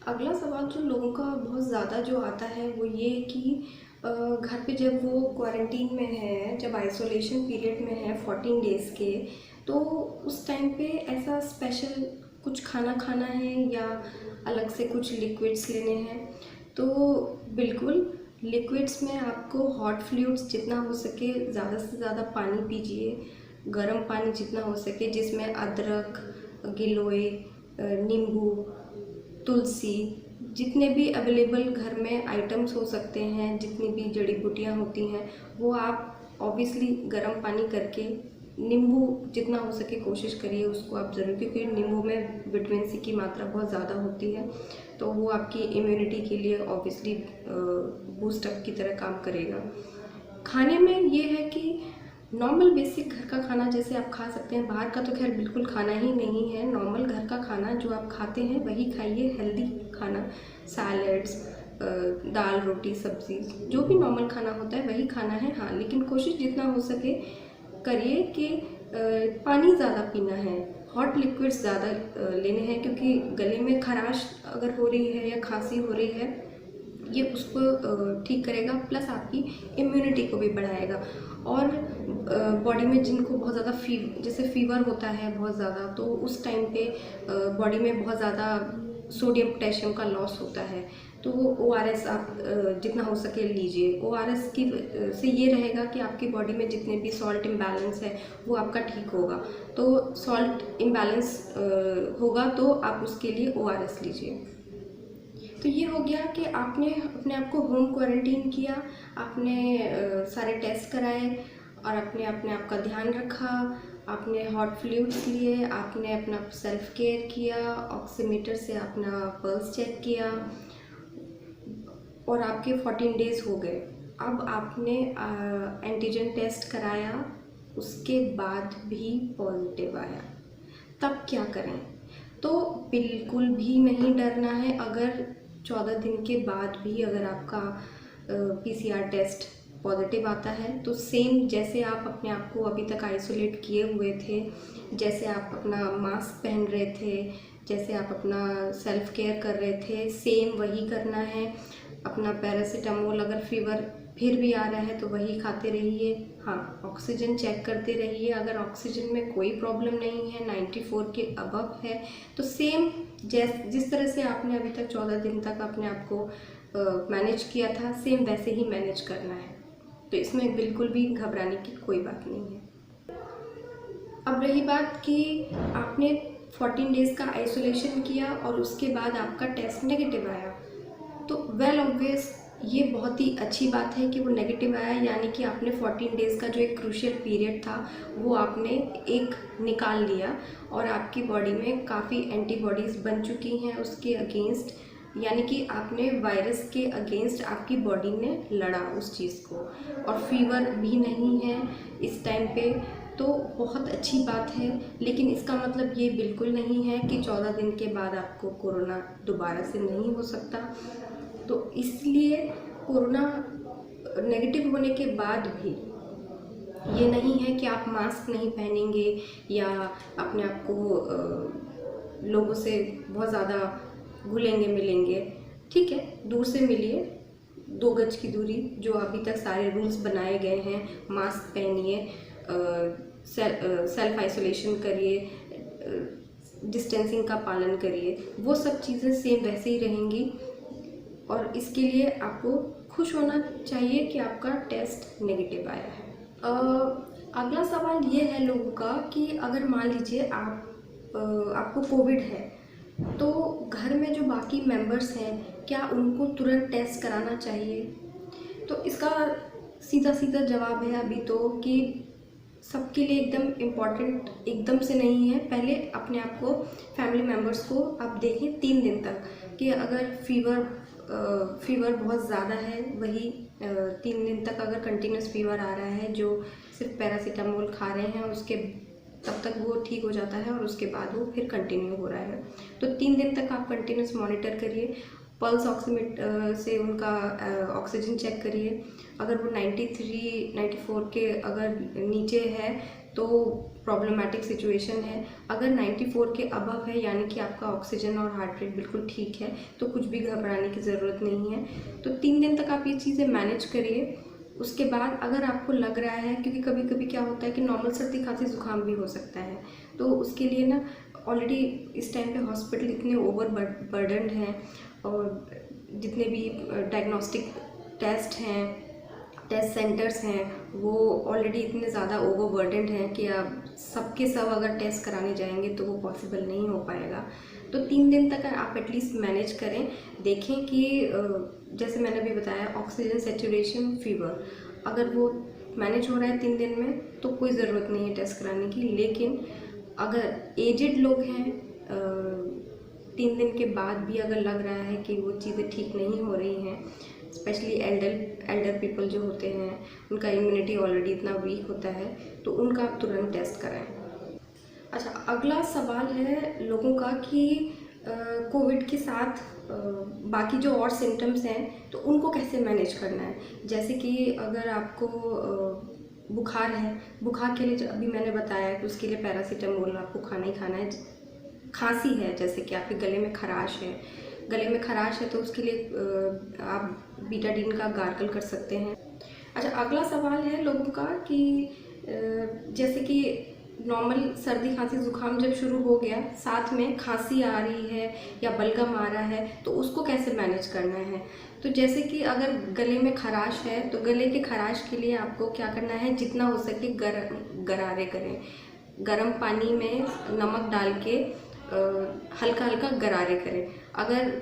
अगला सवाल जो लोगों का बहुत ज़्यादा जो आता है वो ये कि घर पे जब वो क्वारंटीन में है, जब आइसोलेशन पीरियड में है 14 डेज़ के, तो उस टाइम पे ऐसा स्पेशल कुछ खाना खाना है या अलग से कुछ लिक्विड्स लेने हैं। तो बिल्कुल, लिक्विड्स में आपको हॉट फ्लूइड्स जितना हो सके ज़्यादा से ज़्यादा पानी पीजिए, गर्म पानी जितना हो सके, जिसमें अदरक, गिलोय, नींबू, तुलसी, जितने भी अवेलेबल घर में आइटम्स हो सकते हैं, जितनी भी जड़ी बूटियाँ होती हैं, वो आप ऑब्वियसली गर्म पानी करके, नींबू जितना हो सके कोशिश करिए उसको आप ज़रूर, क्योंकि नींबू में विटामिन सी की मात्रा बहुत ज़्यादा होती है, तो वो आपकी इम्यूनिटी के लिए ऑब्वियसली बूस्टअप की तरह काम करेगा। खाने में ये है कि नॉर्मल बेसिक घर का खाना जैसे आप खा सकते हैं, बाहर का तो खैर बिल्कुल खाना ही नहीं है। नॉर्मल घर का खाना जो आप खाते हैं वही खाइए, हेल्दी खाना, सैलड्स, दाल रोटी सब्जी, जो भी नॉर्मल खाना होता है वही खाना है। हाँ, लेकिन कोशिश जितना हो सके करिए कि पानी ज़्यादा पीना है, हॉट लिक्विड्स ज़्यादा लेने हैं, क्योंकि गले में खराश अगर हो रही है या खांसी हो रही है, ये उसको ठीक करेगा, प्लस आपकी इम्यूनिटी को भी बढ़ाएगा। और बॉडी में जिनको बहुत ज़्यादा जैसे फीवर होता है बहुत ज़्यादा, तो उस टाइम पे बॉडी में बहुत ज़्यादा सोडियम पोटेशियम का लॉस होता है, तो ORS आप जितना हो सके लीजिए। ORS की से ये रहेगा कि आपकी बॉडी में जितने भी सॉल्ट इम्बैलेंस है वो आपका ठीक होगा। तो सॉल्ट इम्बैलेंस होगा तो आप उसके लिए ORS लीजिए। तो ये हो गया कि आपने अपने आप को होम क्वारंटीन किया, आपने सारे टेस्ट कराए और आपने अपने आप का ध्यान रखा, आपने हॉट फ्लूइड्स लिए, आपने अपना सेल्फ केयर किया, ऑक्सीमीटर से अपना पल्स चेक किया और आपके 14 डेज़ हो गए। अब आपने एंटीजन टेस्ट कराया, उसके बाद भी पॉजिटिव आया, तब क्या करें? तो बिल्कुल भी नहीं डरना है। अगर 14 दिन के बाद भी अगर आपका PCR टेस्ट पॉजिटिव आता है, तो सेम जैसे आप अपने आप को अभी तक आइसोलेट किए हुए थे, जैसे आप अपना मास्क पहन रहे थे, जैसे आप अपना सेल्फ केयर कर रहे थे, सेम वही करना है। अपना पैरासीटामोल, अगर फीवर फिर भी आ रहा है तो वही खाते रहिए। हाँ, ऑक्सीजन चेक करते रहिए, अगर ऑक्सीजन में कोई प्रॉब्लम नहीं है, 94 के अबव है, तो सेम जिस तरह से आपने अभी तक 14 दिन तक अपने आप को मैनेज किया था, सेम वैसे ही मैनेज करना है। तो इसमें बिल्कुल भी घबराने की कोई बात नहीं है। अब रही बात कि आपने 14 डेज़ का आइसोलेशन किया और उसके बाद आपका टेस्ट नेगेटिव आया, तो वेल ऑब्वियस ये बहुत ही अच्छी बात है कि वो नेगेटिव आया, यानी कि आपने 14 डेज़ का जो एक क्रूशियल पीरियड था वो आपने एक निकाल लिया और आपकी बॉडी में काफ़ी एंटीबॉडीज़ बन चुकी हैं उसके अगेंस्ट, यानी कि आपने वायरस के अगेंस्ट आपकी बॉडी ने लड़ा उस चीज़ को, और फीवर भी नहीं है इस टाइम पे, तो बहुत अच्छी बात है। लेकिन इसका मतलब ये बिल्कुल नहीं है कि 14 दिन के बाद आपको कोरोना दोबारा से नहीं हो सकता। तो इसलिए कोरोना नेगेटिव होने के बाद भी ये नहीं है कि आप मास्क नहीं पहनेंगे या अपने आप को लोगों से बहुत ज़्यादा घुलेंगे मिलेंगे। ठीक है, दूर से मिलिए, 2 गज की दूरी, जो अभी तक सारे रूल्स बनाए गए हैं, मास्क पहनिए, सेल्फ आइसोलेशन करिए, डिस्टेंसिंग का पालन करिए, वो सब चीज़ें सेम वैसे ही रहेंगी। और इसके लिए आपको खुश होना चाहिए कि आपका टेस्ट नेगेटिव आया है। अगला सवाल ये है लोगों का कि अगर मान लीजिए आपको कोविड है, तो घर में जो बाकी मेंबर्स हैं क्या उनको तुरंत टेस्ट कराना चाहिए? तो इसका सीधा सीधा जवाब है अभी तो कि सबके लिए एकदम इम्पॉर्टेंट एकदम से नहीं है। पहले अपने आप को, फैमिली मेम्बर्स को आप देखें 3 दिन तक, कि अगर फीवर बहुत ज़्यादा है, वही 3 दिन तक अगर कंटिन्यूस फीवर आ रहा है, जो सिर्फ पैरासीटामोल खा रहे हैं उसके तब तक वो ठीक हो जाता है और उसके बाद वो फिर कंटिन्यू हो रहा है, तो 3 दिन तक आप कंटिन्यूस मॉनिटर करिए। पल्स ऑक्सीमीटर से उनका ऑक्सीजन चेक करिए, अगर वो 93 94 के अगर नीचे है तो प्रॉब्लमेटिक सिचुएशन है। अगर 94 के अबव है यानी कि आपका ऑक्सीजन और हार्ट रेट बिल्कुल ठीक है, तो कुछ भी घबराने की ज़रूरत नहीं है। तो 3 दिन तक आप ये चीज़ें मैनेज करिए। उसके बाद अगर आपको लग रहा है, क्योंकि कभी कभी क्या होता है कि नॉर्मल सर्दी खांसी ज़ुकाम भी हो सकता है, तो उसके लिए ना ऑलरेडी इस टाइम पे हॉस्पिटल इतने ओवर बर्डनड हैं और जितने भी डायग्नोस्टिक टेस्ट हैं, टेस्ट सेंटर्स हैं, वो ऑलरेडी इतने ज़्यादा ओवरबर्डनड हैं कि आप सबके सब अगर टेस्ट कराने जाएंगे तो वो पॉसिबल नहीं हो पाएगा। तो 3 दिन तक आप एटलीस्ट मैनेज करें। देखें कि जैसे मैंने अभी बताया, ऑक्सीजन सेचुरेशन, फीवर, अगर वो मैनेज हो रहा है 3 दिन में तो कोई ज़रूरत नहीं है टेस्ट कराने की। लेकिन अगर एजेड लोग हैं, 3 दिन के बाद भी अगर लग रहा है कि वो चीज़ें ठीक नहीं हो रही हैं, स्पेशली एल्डर पीपल जो होते हैं, उनका इम्यूनिटी ऑलरेडी इतना वीक होता है, तो उनका आप तुरंत टेस्ट कराएं। अच्छा, अगला सवाल है लोगों का कि कोविड के साथ बाकी जो और सिम्टम्स हैं तो उनको कैसे मैनेज करना है। जैसे कि अगर आपको बुखार है, बुखार के लिए जो अभी मैंने बताया कि उसके लिए पैरासीटामोल आपको खाना ही खाना है। खांसी है, जैसे कि आपके गले में खराश है तो उसके लिए आप बीटाडीन का गार्गल कर सकते हैं। अच्छा, अगला सवाल है लोगों का कि जैसे कि नॉर्मल सर्दी खांसी ज़ुकाम जब शुरू हो गया, साथ में खांसी आ रही है या बलगम आ रहा है, तो उसको कैसे मैनेज करना है। तो जैसे कि अगर गले में खराश है तो गले के खराश के लिए आपको क्या करना है, जितना हो सके गरारे करें। गर्म पानी में नमक डाल के हल्का हल्का गरारे करें। अगर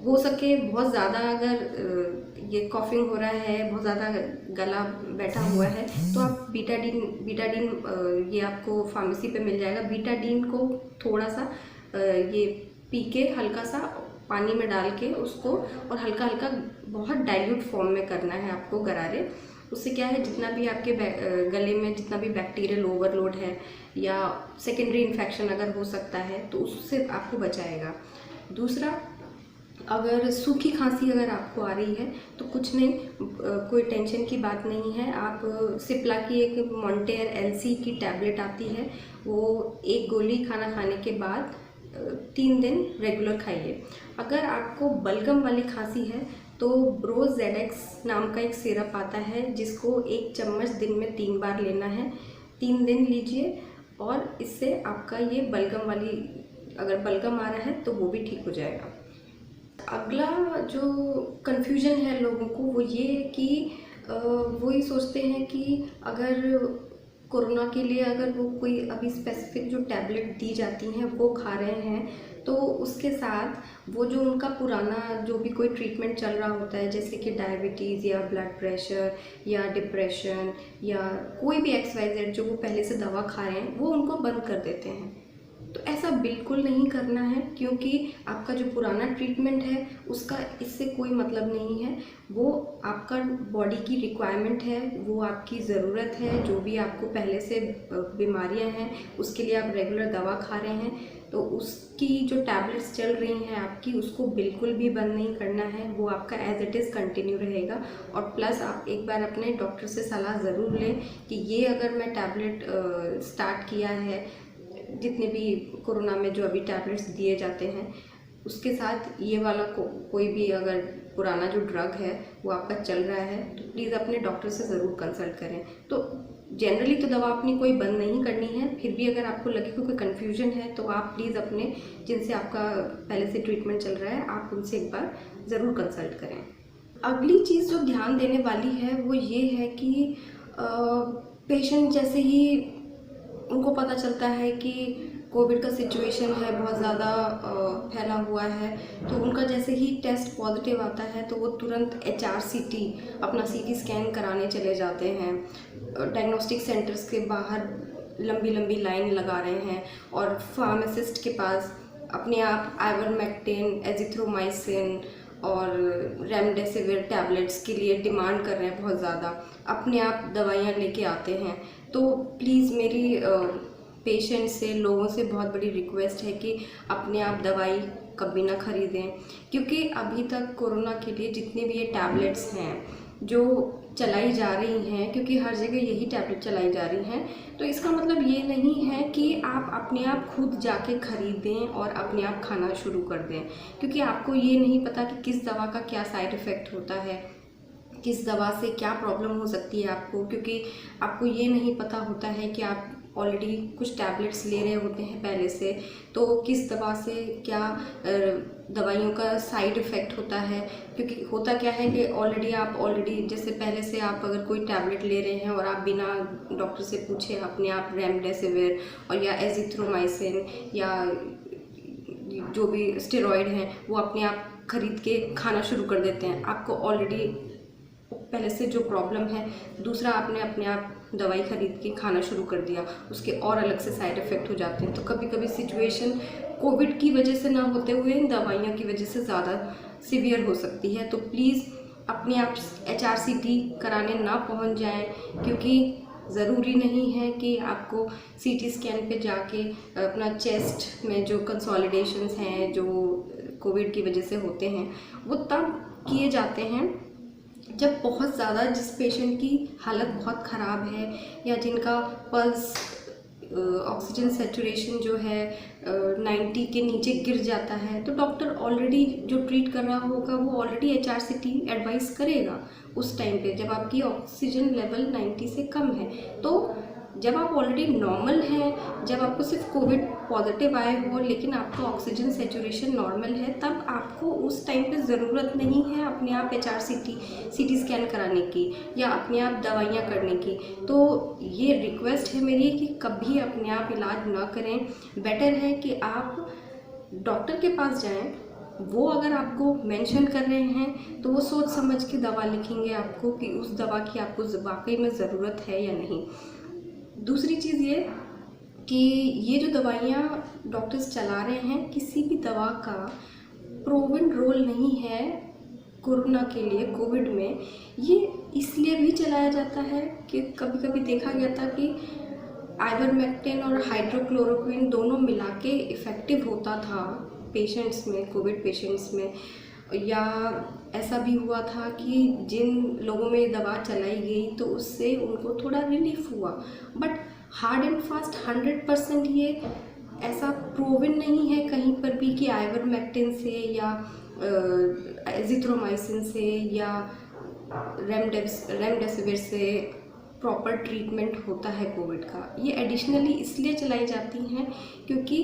हो सके बहुत ज़्यादा अगर ये कॉफिंग हो रहा है, बहुत ज़्यादा गला बैठा हुआ है, तो आप बीटाडीन ये आपको फार्मेसी पे मिल जाएगा। बीटाडीन को थोड़ा सा ये पी के हल्का सा पानी में डाल के उसको और हल्का हल्का बहुत डाइल्यूट फॉर्म में करना है आपको गरारे। उससे क्या है, जितना भी आपके गले में जितना भी बैक्टीरियल ओवरलोड है या सेकेंडरी इन्फेक्शन अगर हो सकता है तो उससे आपको बचाएगा। दूसरा, अगर सूखी खांसी अगर आपको आ रही है तो कुछ नहीं, कोई टेंशन की बात नहीं है। आप सिप्ला की एक मॉन्टेयर एलसी की टैबलेट आती है, वो एक गोली खाना खाने के बाद 3 दिन रेगुलर खाइए। अगर आपको बलगम वाली खांसी है तो ब्रोजेडेक्स नाम का एक सिरप आता है जिसको 1 चम्मच दिन में 3 बार लेना है। 3 दिन लीजिए और इससे आपका ये बलगम वाली, अगर बलगम आ रहा है तो वो भी ठीक हो जाएगा। अगला जो कन्फ्यूजन है लोगों को वो ये है कि वो ये सोचते हैं कि अगर कोरोना के लिए अगर वो कोई अभी स्पेसिफिक जो टैबलेट दी जाती हैं वो खा रहे हैं, तो उसके साथ वो जो उनका पुराना जो भी कोई ट्रीटमेंट चल रहा होता है, जैसे कि डायबिटीज़ या ब्लड प्रेशर या डिप्रेशन या कोई भी XYZ जो वो पहले से दवा खा रहे हैं, वो उनको बंद कर देते हैं। तो ऐसा बिल्कुल नहीं करना है, क्योंकि आपका जो पुराना ट्रीटमेंट है उसका इससे कोई मतलब नहीं है। वो आपका बॉडी की रिक्वायरमेंट है, वो आपकी ज़रूरत है। जो भी आपको पहले से बीमारियां हैं उसके लिए आप रेगुलर दवा खा रहे हैं, तो उसकी जो टैबलेट्स चल रही हैं आपकी, उसको बिल्कुल भी बंद नहीं करना है। वो आपका एज इट इज़ कंटिन्यू रहेगा। और प्लस आप एक बार अपने डॉक्टर से सलाह ज़रूर लें कि ये अगर मैं टैबलेट स्टार्ट किया है, जितने भी कोरोना में जो अभी टैबलेट्स दिए जाते हैं उसके साथ ये वाला कोई भी अगर पुराना जो ड्रग है वो आपका चल रहा है, तो प्लीज़ अपने डॉक्टर से ज़रूर कंसल्ट करें। तो जनरली तो दवा अपनी कोई बंद नहीं करनी है, फिर भी अगर आपको लगे कोई कन्फ्यूजन है तो आप प्लीज़ अपने जिनसे आपका पहले से ट्रीटमेंट चल रहा है आप उनसे एक बार ज़रूर कंसल्ट करें। अगली चीज़ जो ध्यान देने वाली है वो ये है कि पेशेंट जैसे ही उनको पता चलता है कि कोविड का सिचुएशन है, बहुत ज़्यादा फैला हुआ है, तो उनका जैसे ही टेस्ट पॉजिटिव आता है तो वो तुरंत HRCT अपना CT स्कैन कराने चले जाते हैं। डायग्नोस्टिक सेंटर्स के बाहर लंबी लंबी लाइन लगा रहे हैं और फार्मासिस्ट के पास अपने आप आइवरमेक्टिन, एजिथ्रोमाइसिन और रेमडेसिविर टैबलेट्स के लिए डिमांड कर रहे हैं, बहुत ज़्यादा अपने आप दवाइयाँ लेके आते हैं। तो प्लीज़ मेरी पेशेंट से, लोगों से बहुत बड़ी रिक्वेस्ट है कि अपने आप दवाई कभी ना ख़रीदें, क्योंकि अभी तक कोरोना के लिए जितने भी ये टैबलेट्स हैं जो चलाई जा रही हैं, क्योंकि हर जगह यही टैबलेट चलाई जा रही हैं, तो इसका मतलब ये नहीं है कि आप अपने आप खुद जाके ख़रीदें और अपने आप खाना शुरू कर दें, क्योंकि आपको ये नहीं पता कि किस दवा का क्या साइड इफ़ेक्ट होता है, किस दवा से क्या प्रॉब्लम हो सकती है आपको, क्योंकि आपको ये नहीं पता होता है कि आप ऑलरेडी कुछ टैबलेट्स ले रहे होते हैं पहले से, तो किस दवा से क्या दवाइयों का साइड इफ़ेक्ट होता है। क्योंकि होता क्या है कि ऑलरेडी जैसे पहले से आप अगर कोई टैबलेट ले रहे हैं और आप बिना डॉक्टर से पूछे अपने आप रेमडेसिविर और या एजिथ्रोमाइसिन या जो भी स्टेरॉयड हैं वो अपने आप खरीद के खाना शुरू कर देते हैं। आपको ऑलरेडी पहले से जो प्रॉब्लम है, दूसरा आपने अपने आप दवाई खरीद के खाना शुरू कर दिया, उसके और अलग से साइड इफ़ेक्ट हो जाते हैं। तो कभी कभी सिचुएशन कोविड की वजह से ना होते हुए इन दवाइयों की वजह से ज़्यादा सीवियर हो सकती है। तो प्लीज़ अपने आप HRCT कराने ना पहुंच जाएं, क्योंकि ज़रूरी नहीं है कि आपको CT स्कैन पे जाके अपना चेस्ट में जो कंसोलिडेशंस हैं जो कोविड की वजह से होते हैं वो तब किए जाते हैं जब बहुत ज़्यादा जिस पेशेंट की हालत बहुत ख़राब है या जिनका पल्स ऑक्सीजन सेचुरेशन जो है 90 के नीचे गिर जाता है, तो डॉक्टर ऑलरेडी जो ट्रीट कर रहा होगा वो ऑलरेडी HRCT एडवाइस करेगा उस टाइम पे जब आपकी ऑक्सीजन लेवल 90 से कम है। तो जब आप ऑलरेडी नॉर्मल हैं, जब आपको सिर्फ कोविड पॉजिटिव आए हो लेकिन आपका ऑक्सीजन सेचुरेशन नॉर्मल है, तब आपको उस टाइम पे ज़रूरत नहीं है अपने आप CT स्कैन कराने की या अपने आप दवाइयाँ करने की। तो ये रिक्वेस्ट है मेरी कि कभी अपने आप इलाज ना करें। बेटर है कि आप डॉक्टर के पास जाएं, वो अगर आपको मेंशन कर रहे हैं तो वो सोच समझ के दवा लिखेंगे आपको कि उस दवा की आपको वाकई में ज़रूरत है या नहीं। दूसरी चीज़ ये कि ये जो दवाइयाँ डॉक्टर्स चला रहे हैं, किसी भी दवा का प्रूवन रोल नहीं है कोरोना के लिए, कोविड में। ये इसलिए भी चलाया जाता है कि कभी कभी देखा गया था कि आइवरमेक्टिन और हाइड्रोक्लोरोक्विन दोनों मिला के इफ़ेक्टिव होता था पेशेंट्स में, कोविड पेशेंट्स में। या ऐसा भी हुआ था कि जिन लोगों में दवा चलाई गई तो उससे उनको थोड़ा रिलीफ हुआ, बट हार्ड एंड फास्ट 100% ये ऐसा प्रूवन नहीं है कहीं पर भी कि आइवरमेक्टिन से या एजिथ्रोमाइसिन से या रेमडेसिविर से प्रॉपर ट्रीटमेंट होता है कोविड का। ये एडिशनली इसलिए चलाई जाती हैं क्योंकि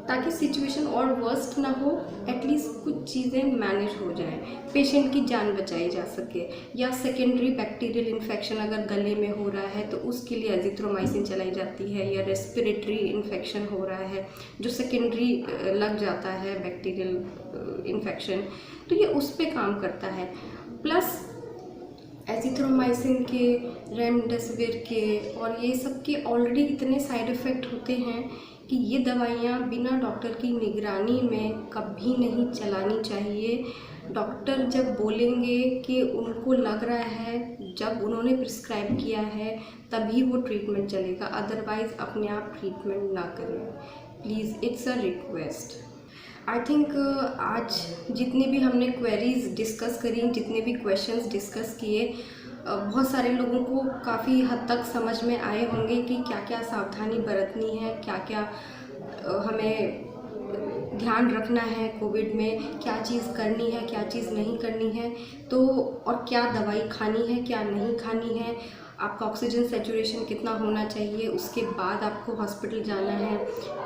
ताकि सिचुएशन और वर्स्ट ना हो, एटलीस्ट कुछ चीज़ें मैनेज हो जाएं, पेशेंट की जान बचाई जा सके। या सेकेंडरी बैक्टीरियल इन्फेक्शन अगर गले में हो रहा है तो उसके लिए एजिथ्रोमाइसिन चलाई जाती है। या रेस्पिरेटरी इन्फेक्शन हो रहा है जो सेकेंडरी लग जाता है बैक्टीरियल इन्फेक्शन, तो ये उस पर काम करता है। प्लस एजिथ्रोमाइसिन के, रेमडेसिविर के और ये सब के ऑलरेडी इतने साइड इफ़ेक्ट होते हैं कि ये दवाइयाँ बिना डॉक्टर की निगरानी में कभी नहीं चलानी चाहिए। डॉक्टर जब बोलेंगे कि उनको लग रहा है, जब उन्होंने प्रिस्क्राइब किया है तभी वो ट्रीटमेंट चलेगा, अदरवाइज़ अपने आप ट्रीटमेंट ना करें please, it's a request. I think आज जितनी भी हमने क्वेरीज डिस्कस करी, जितने भी क्वेश्चंस डिस्कस किए, बहुत सारे लोगों को काफ़ी हद तक समझ में आए होंगे कि क्या क्या सावधानी बरतनी है, क्या क्या हमें ध्यान रखना है कोविड में, क्या चीज़ करनी है, क्या चीज़ नहीं करनी है, तो और क्या दवाई खानी है, क्या नहीं खानी है, आपका ऑक्सीजन सेचुरेशन कितना होना चाहिए, उसके बाद आपको हॉस्पिटल जाना है,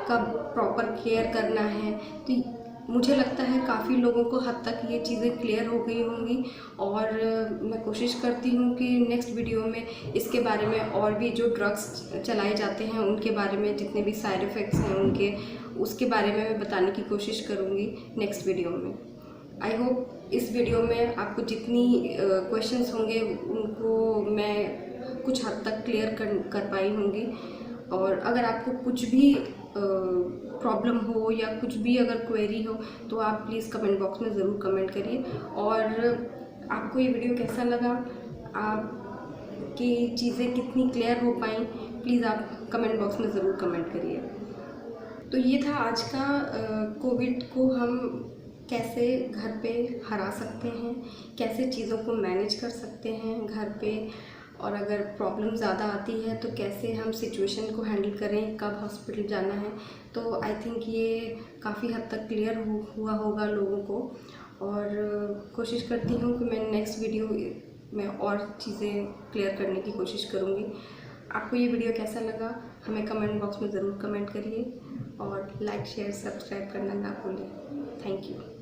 कब प्रॉपर केयर करना है। तो मुझे लगता है काफ़ी लोगों को हद तक ये चीज़ें क्लियर हो गई होंगी और मैं कोशिश करती हूँ कि नेक्स्ट वीडियो में इसके बारे में और भी जो ड्रग्स चलाए जाते हैं उनके बारे में, जितने भी साइड इफ़ेक्ट्स हैं उनके, उसके बारे में मैं बताने की कोशिश करूँगी नेक्स्ट वीडियो में। आई होप इस वीडियो में आपको जितनी क्वेश्चंस होंगे उनको मैं कुछ हद तक क्लियर कर पाई होंगी। और अगर आपको कुछ भी प्रॉब्लम हो या कुछ भी अगर क्वेरी हो तो आप प्लीज़ कमेंट बॉक्स में ज़रूर कमेंट करिए। और आपको ये वीडियो कैसा लगा, आपकी चीज़ें कितनी क्लियर हो पाई, प्लीज़ आप कमेंट बॉक्स में ज़रूर कमेंट करिए। तो ये था आज का कोविड को हम कैसे घर पे हरा सकते हैं, कैसे चीज़ों को मैनेज कर सकते हैं घर पे, और अगर प्रॉब्लम ज़्यादा आती है तो कैसे हम सिचुएशन को हैंडल करें, कब हॉस्पिटल जाना है। तो आई थिंक ये काफ़ी हद तक क्लियर हुआ होगा लोगों को। और कोशिश करती हूँ कि मैं नेक्स्ट वीडियो में और चीज़ें क्लियर करने की कोशिश करूँगी। आपको ये वीडियो कैसा लगा हमें कमेंट बॉक्स में ज़रूर कमेंट करिए, और लाइक शेयर सब्सक्राइब करना ना भूलें। Thank you.